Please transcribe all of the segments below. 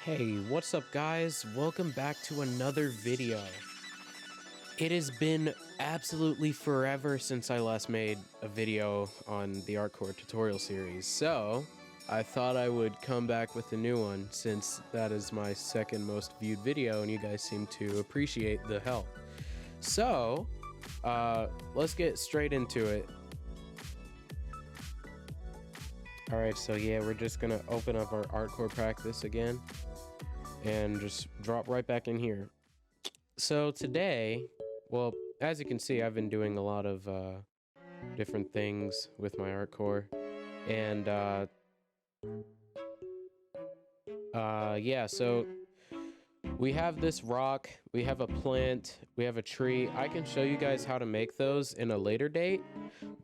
Hey, what's up guys? Welcome back to another video. It has been absolutely forever since I last made a video on the Arcore tutorial series, so I thought I would come back with a new one since that is my second most viewed video and you guys seem to appreciate the help. So, let's get straight into it. Alright, so yeah, we're just gonna open up our Arcore practice again and just drop right back in here. So today, well, as you can see, I've been doing a lot of different things with my Arcore, and yeah, so we have this rock, we have a plant, we have a tree. I can show you guys how to make those in a later date,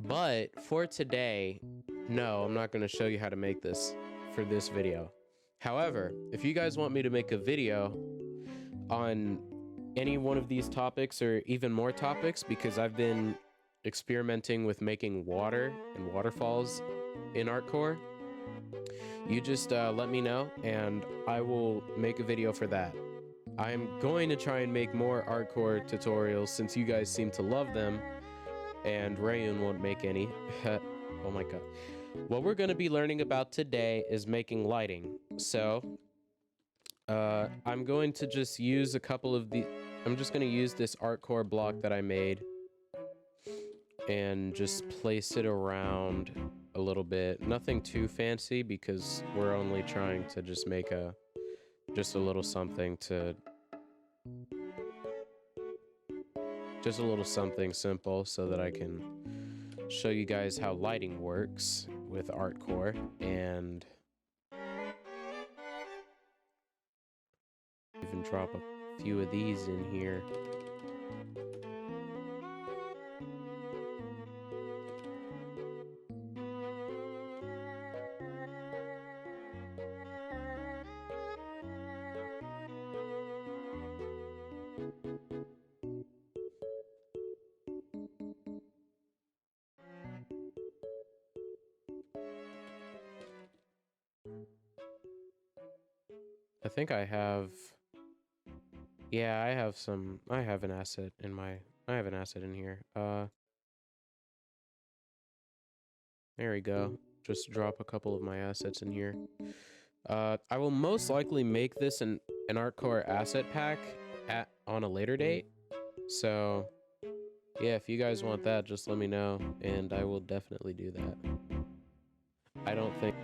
but for today, no, I'm not going to show you how to make this for this video. However, if you guys want me to make a video on any one of these topics or even more topics, because I've been experimenting with making water and waterfalls in Arcore, you just let me know and I will make a video for that. I'm going to try and make more Arcore tutorials since you guys seem to love them, and Rayun won't make any. Oh my god. What we're going to be learning about today is making lighting. So, I'm going to just use a couple of the... I'm just going to use this Arcore block that I made and just place it around a little bit. Nothing too fancy because we're only trying to just make just a little something to... Just a little something simple so that I can show you guys how lighting works with Arcore, and even drop a few of these in here. I think I have... Yeah, I have some... I have an asset in my... I have an asset in here. There we go. Just drop a couple of my assets in here. I will most likely make this an Arcore asset pack on a later date. So, yeah, if you guys want that, just let me know, and I will definitely do that. I don't think...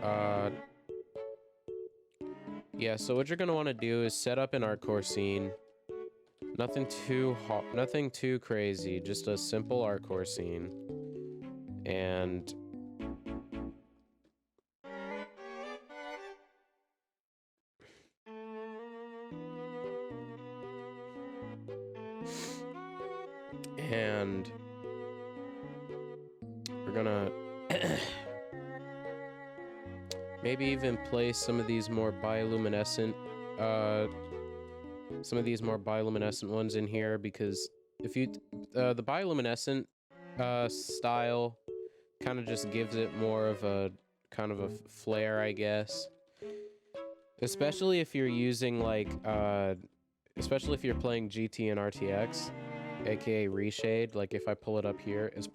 Yeah, so what you're going to want to do is set up an Arcore scene. Nothing too crazy, just a simple Arcore scene. And we're gonna maybe even place some of these more bioluminescent ones in here, because if you the bioluminescent style kind of just gives it more of a kind of a flair, I guess, especially if you're using like especially if you're playing GT and RTX, aka reshade. Like if I pull it up here, it's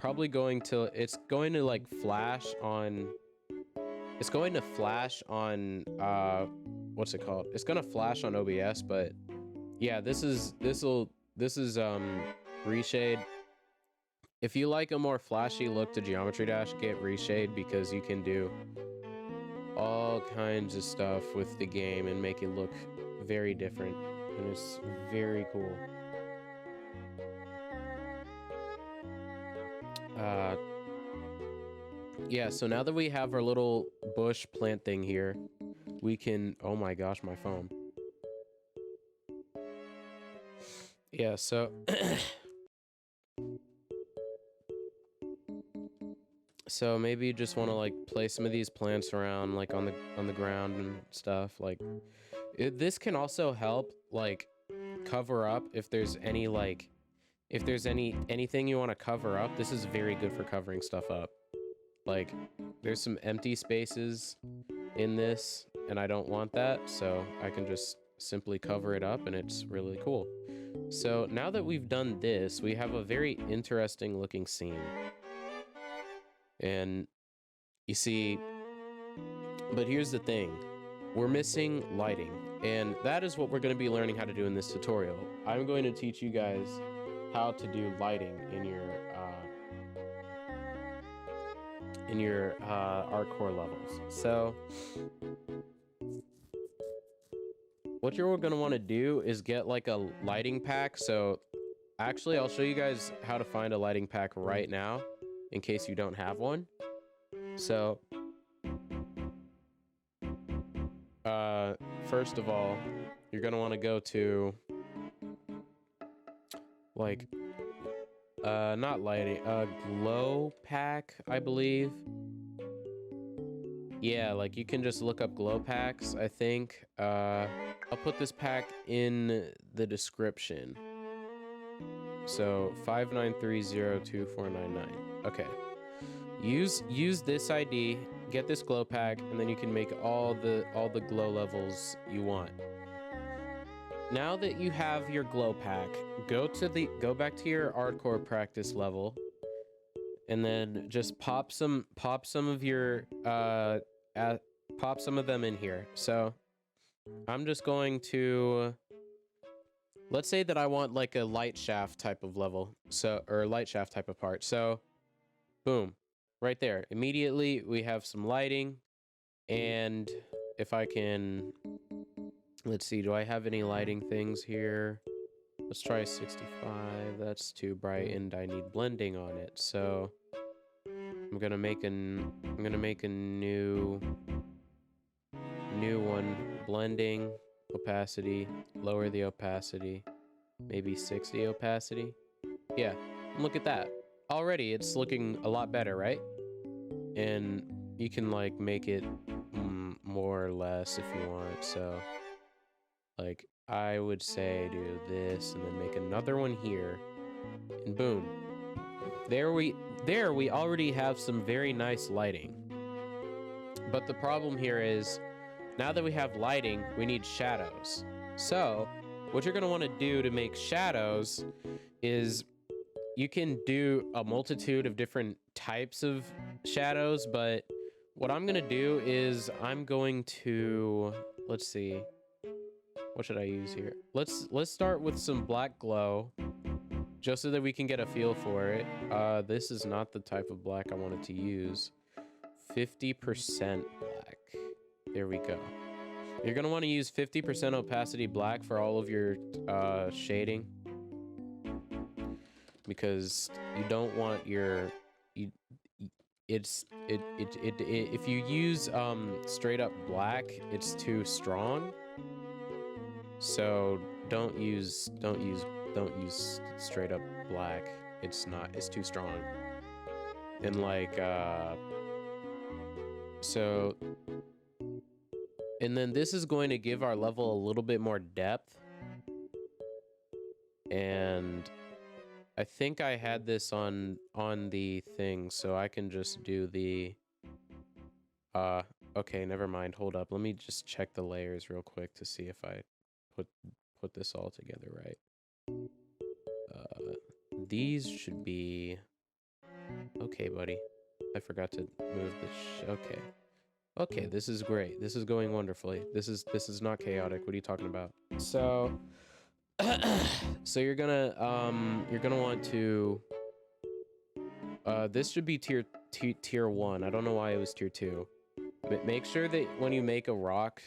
going to like flash on... It's going to flash on what's it called? It's gonna flash on OBS, but yeah, this is reshade. If you like a more flashy look to Geometry Dash, get reshade, because you can do all kinds of stuff with the game and make it look very different, and it's very cool. Yeah, so now that we have our little bush plant thing here, we can... Oh my gosh, my phone. Yeah, so... So maybe you just want to like place some of these plants around like on the ground and stuff. Like this can also help like cover up if there's any like anything you want to cover up. This is very good for covering stuff up. Like there's some empty spaces in this, and I don't want that, so I can just simply cover it up and it's really cool. So now that we've done this, we have a very interesting looking scene. And you see, but here's the thing, we're missing lighting, and that is what we're going to be learning how to do in this tutorial. I'm going to teach you guys how to do lighting in your Arcore levels. So what you're going to want to do is get like a lighting pack. So actually, I'll show you guys how to find a lighting pack right now in case you don't have one. So first of all, you're going to want to go to like not lighting, glow pack, I believe. Yeah, like you can just look up glow packs, I think. I'll put this pack in the description. So 593024999. Okay. Use this ID, get this glow pack, and then you can make all the glow levels you want. Now that you have your glow pack, go back to your Arcore practice level, and then just pop some of your pop some of them in here. So I'm just going to, let's say that I want like a light shaft type of level, so, or light shaft type of part. So boom, right there. Immediately we have some lighting. And if I can, let's see, do I have any lighting things here? Let's try 65. That's too bright and I need blending on it. So I'm gonna make a new one. Blending, opacity, lower the opacity, maybe 60 opacity. Yeah, look at that. Already it's looking a lot better, right? And you can like make it more or less if you want. So like I would say do this and then make another one here, and boom, there we already have some very nice lighting. But the problem here is, now that we have lighting, we need shadows. So what you're going to want to do to make shadows is you can do a multitude of different types of shadows, but what I'm going to do is I'm going to, let's see, what should I use here? Let's start with some black glow, just so that we can get a feel for it. This is not the type of black I wanted to use. 50% black. There we go. You're going to want to use 50% opacity black for all of your shading, because you don't want your if you use straight up black, it's too strong. So don't use straight up black. It's too strong. And like so, and then this is going to give our level a little bit more depth. And I think I had this on the thing, so I can just do the okay, never mind. Hold up. Let me just check the layers real quick to see if I put this all together right. These should be okay, buddy. I forgot to move the okay, this is great. This is going wonderfully. This is not chaotic. What are you talking about? So so you're gonna want to this should be tier 1. I don't know why it was tier 2. But make sure that when you make your rock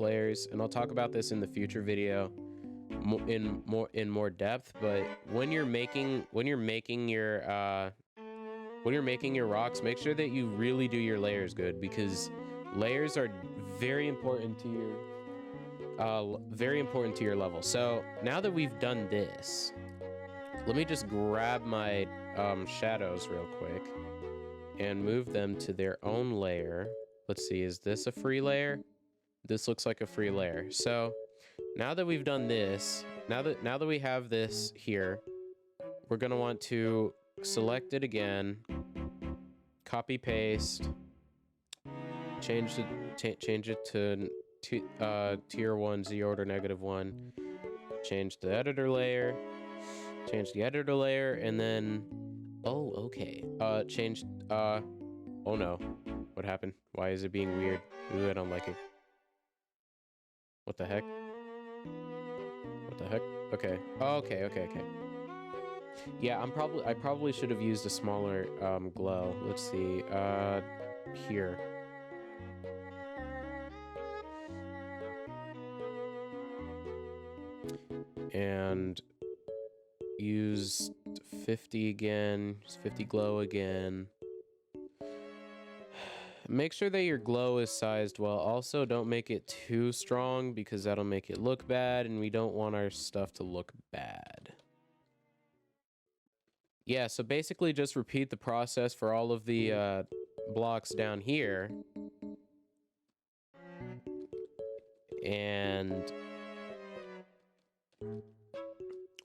layers, and I'll talk about this in the future video in more depth, but when you're making your rocks, make sure that you really do your layers good, because layers are very important to your level. So now that we've done this, let me just grab my shadows real quick and move them to their own layer. Let's see, is this a free layer? This looks like a free layer. So now that we've done this, now that we have this here, we're gonna want to select it again, copy paste, change it to tier 1 Z order -1. Change the editor layer. Change the editor layer, and then oh, okay. Change oh no. What happened? Why is it being weird? Ooh, I don't like it. What the heck? What the heck? Okay. Okay. Yeah, I probably should have used a smaller glow. Let's see. Here. And use 50 again. Use 50 glow again. Make sure that your glow is sized well. Also, don't make it too strong because that'll make it look bad, and we don't want our stuff to look bad. Yeah, so basically just repeat the process for all of the blocks down here. And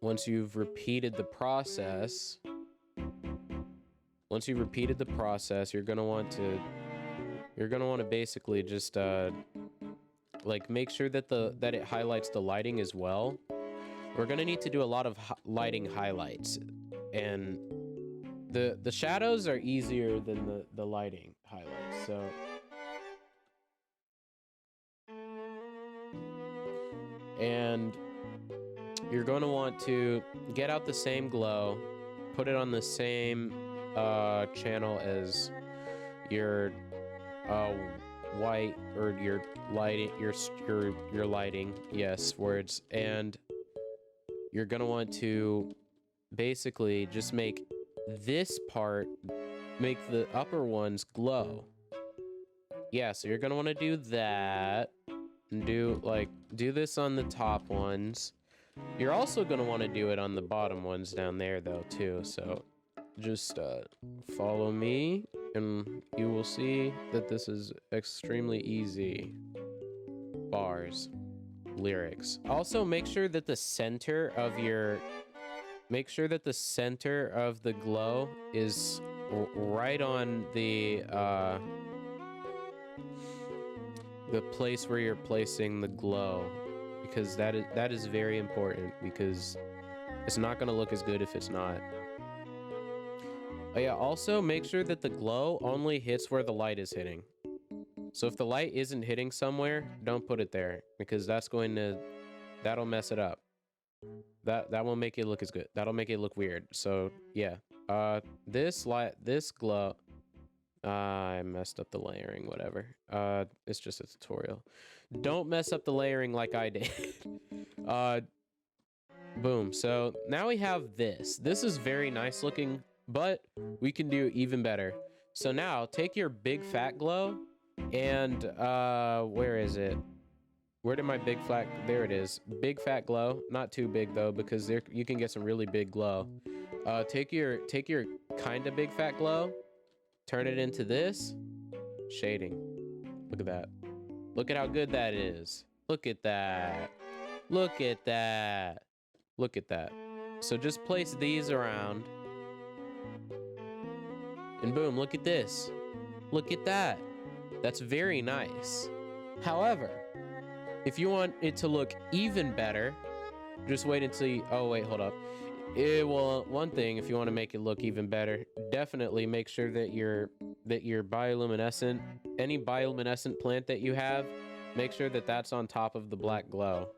once you've repeated the process, you're gonna want to basically just like make sure that it highlights the lighting as well. We're gonna need to do a lot of lighting highlights, and the shadows are easier than the lighting highlights. So and you're going to want to get out the same glow, put it on the same channel as your white, or your lighting, your lighting, yes, words. And you're going to want to basically just make this part, make the upper ones glow. Yeah, so you're going to want to do that, and do this on the top ones. You're also going to want to do it on the bottom ones down there though too. So just follow me and you will see that this is extremely easy. Bars, lyrics. Also make sure that the center of the glow is right on the place where you're placing the glow, because that is very important, because it's not going to look as good if it's not. Oh yeah, also make sure that the glow only hits where the light is hitting. So if the light isn't hitting somewhere, don't put it there, because that'll mess it up. That won't make it look as good. That'll make it look weird. So yeah, this glow, I messed up the layering, whatever. It's just a tutorial. Don't mess up the layering like I did. Boom. So now we have this. This is very nice looking, but we can do even better. So now take your big fat glow and where is it? Where did my big fat, there it is. Big fat glow, not too big though, because there you can get some really big glow. Take your kind of big fat glow, turn it into this shading. Look at that. Look at how good that is. Look at that. Look at that. Look at that. So just place these around. And boom, look at this. Look at that. That's very nice. However, if you want it to look even better, just wait until you, oh wait, hold up. Well, one thing, if you want to make it look even better, definitely make sure that your bioluminescent, any bioluminescent plant that you have, make sure that that's on top of the black glow.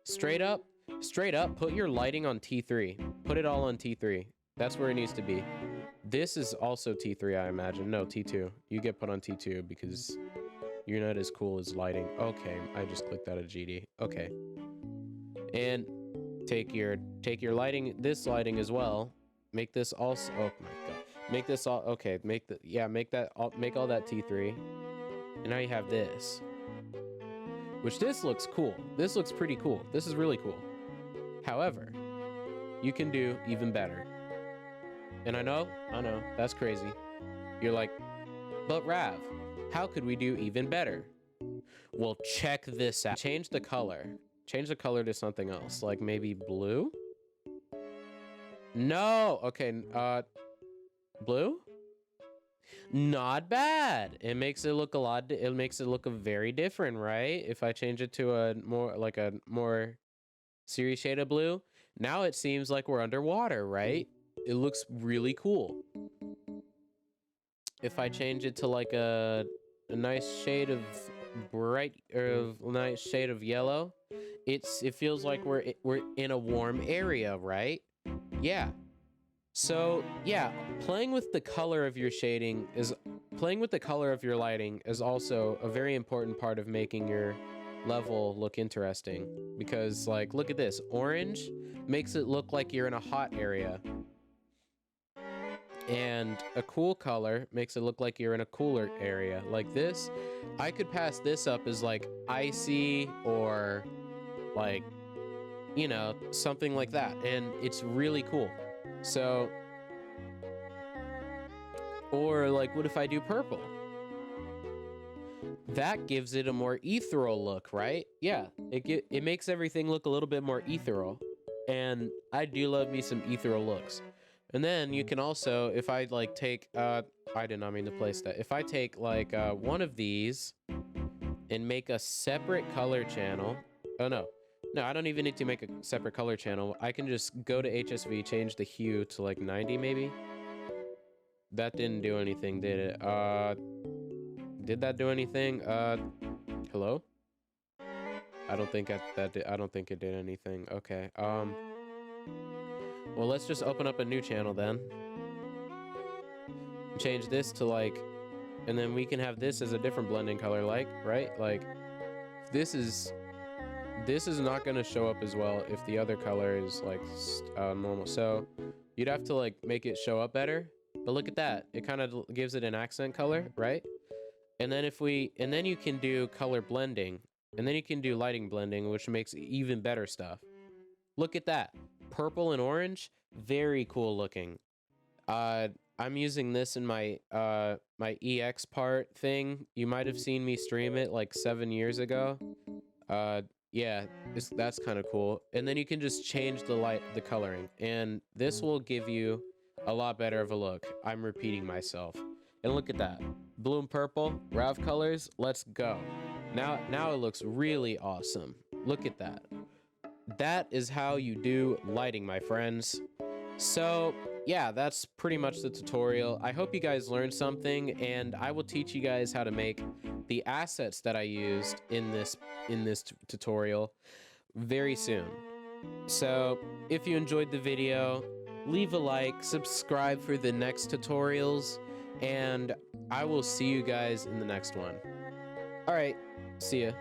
Straight up, put your lighting on T3. Put it all on T3. That's where it needs to be. This is also T3, I imagine. No, T2. You get put on T2 because you're not as cool as lighting. Okay, I just clicked out of GD. Okay. And take your lighting, this lighting as well. Make this also, oh my god. Make this all, okay, make all that T3. And now you have this. Which this looks cool. This looks pretty cool. This is really cool. However, you can do even better. And I know, that's crazy. You're like, but Rav, how could we do even better? Well, check this out. Change the color. Change the color to something else, like maybe blue? No, okay, blue? Not bad. It makes it look a lot, it makes it look very different, right? If I change it to a more series shade of blue, now it seems like we're underwater, right? It looks really cool. If I change it to like a nice shade of nice shade of yellow, it feels like we're in a warm area, right? Yeah. So yeah, playing with the color of your lighting is also a very important part of making your level look interesting, because like, look at this. Orange makes it look like you're in a hot area, and a cool color makes it look like you're in a cooler area. Like this, I could pass this up as like icy, or like, you know, something like that, and it's really cool. So, or like, what if I do purple? That gives it a more ethereal look, right? Yeah, it makes everything look a little bit more ethereal, and I do love me some ethereal looks. And then you can also, if I like take, I did not mean to place that. If I take like one of these and make a separate color channel. Oh no, I don't even need to make a separate color channel. I can just go to HSV, change the hue to like 90 maybe. That didn't do anything, did it? Did that do anything? Hello? I don't think I don't think it did anything. Okay. Well, let's just open up a new channel then. Change this to like, and then we can have this as a different blending color, like, right? Like, this is not gonna show up as well if the other color is like normal. So you'd have to like make it show up better. But look at that. It kind of gives it an accent color, right? And then and then you can do color blending, and then you can do lighting blending, which makes even better stuff. Look at that. Purple and orange, very cool looking. I'm using this in my my EX part thing. You might have seen me stream it like 7 years ago. Yeah, that's kind of cool. And then you can just change the coloring, and this will give you a lot better of a look. I'm repeating myself. And look at that. Blue and purple, RAV colors, let's go. Now it looks really awesome. Look at that. That is how you do lighting, my friends. So yeah, that's pretty much the tutorial. I hope you guys learned something, and I will teach you guys how to make the assets that I used in this tutorial very soon. So if you enjoyed the video, leave a like, subscribe for the next tutorials, and I will see you guys in the next one. All right, see ya.